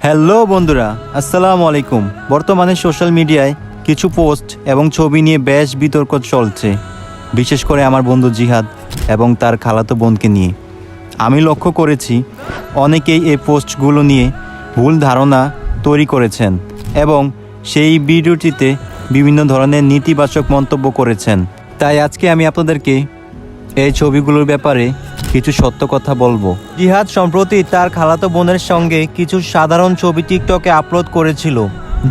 Hello বন্ধুরা, আসসালামু আলাইকুম। বর্তমানে সোশ্যাল মিডিয়ায় কিছু পোস্ট এবং ছবি নিয়ে বেশ বিতর্ক চলছে, বিশেষ করে আমার বন্ধু জিহাদ এবং তার খালাতো বোনকে নিয়ে। আমি লক্ষ্য করেছি অনেকেই এই পোস্টগুলো নিয়ে ভুল ধারণা তৈরি করেছেন এবং সেই ভিডিওটিতে বিভিন্ন ধরনের নেতিবাচক মন্তব্য করেছেন। তাই আজকে আমি আপনাদেরকে এই ছবিগুলোর ব্যাপারে কিছু সত্য কথা বলবো। জিহাদ সম্প্রতি তার খালাতো বোনের সঙ্গে কিছু সাধারণ ছবি টিকটকে আপলোড করেছিল,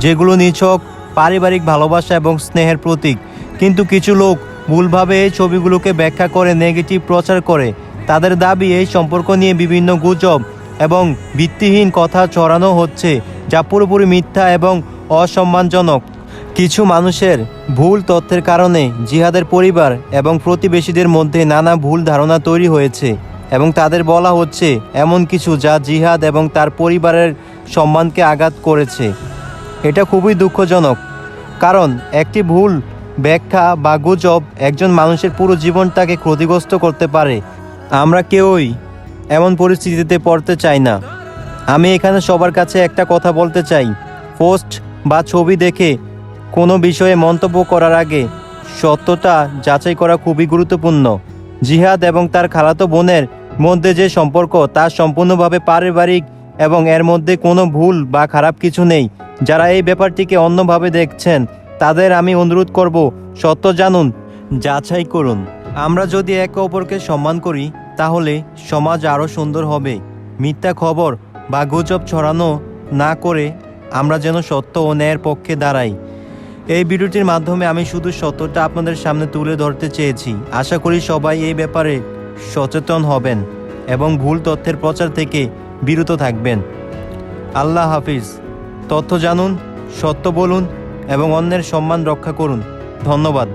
যেগুলো নিছক পারিবারিক ভালোবাসা এবং স্নেহের প্রতীক। কিন্তু কিছু লোক ভুলভাবে এই ছবিগুলোকে ব্যাখ্যা করে নেগেটিভ প্রচার করে। তাদের দাবি এই সম্পর্ক নিয়ে বিভিন্ন গুজব এবং ভিত্তিহীন কথা ছড়ানো হচ্ছে, যা পুরোপুরি মিথ্যা এবং অসম্মানজনক। কিছু মানুষের ভুল তথ্যের কারণে জিহাদের পরিবার এবং প্রতিবেশীদের মধ্যে নানা ভুল ধারণা তৈরি হয়েছে এবং তাদের বলা হচ্ছে এমন কিছু যা জিহাদ এবং তার পরিবারের সম্মানকে আঘাত করেছে। এটা খুবই দুঃখজনক, কারণ একটি ভুল ব্যাখ্যা বা গুজব একজন মানুষের পুরো জীবনটাকে ক্ষতিগ্রস্ত করতে পারে। আমরা কেউই এমন পরিস্থিতিতে পড়তে চাই না। আমি এখানে সবার কাছে একটা কথা বলতে চাই, পোস্ট বা ছবি দেখে কোনো বিষয়ে মন্তব্য করার আগে সত্যতা যাচাই করা খুবই গুরুত্বপূর্ণ। জিহাদ এবং তার খালাতো বোনের মধ্যে যে সম্পর্ক তা সম্পূর্ণভাবে পারিবারিক এবং এর মধ্যে কোনো ভুল বা খারাপ কিছু নেই। যারা এই ব্যাপারটিকে অন্যভাবে দেখছেন তাদের আমি অনুরোধ করব, সত্য জানুন, যাচাই করুন। আমরা যদি একে অপরকে সম্মান করি তাহলে সমাজ আরও সুন্দর হবে। মিথ্যা খবর বা গুজব ছড়ানো না করে আমরা যেন সত্য ও ন্যায়ের পক্ষে দাঁড়াই। এই ভিডিওটির মাধ্যমে আমি শুধু সত্যটা আপনাদের সামনে তুলে ধরতে চেয়েছি। আশা করি সবাই এই ব্যাপারে সচেতন হবেন এবং ভুল তথ্যের প্রচার থেকে বিরত থাকবেন। আল্লাহ হাফিজ। তথ্য জানুন, সত্য বলুন এবং অন্যের সম্মান রক্ষা করুন। ধন্যবাদ।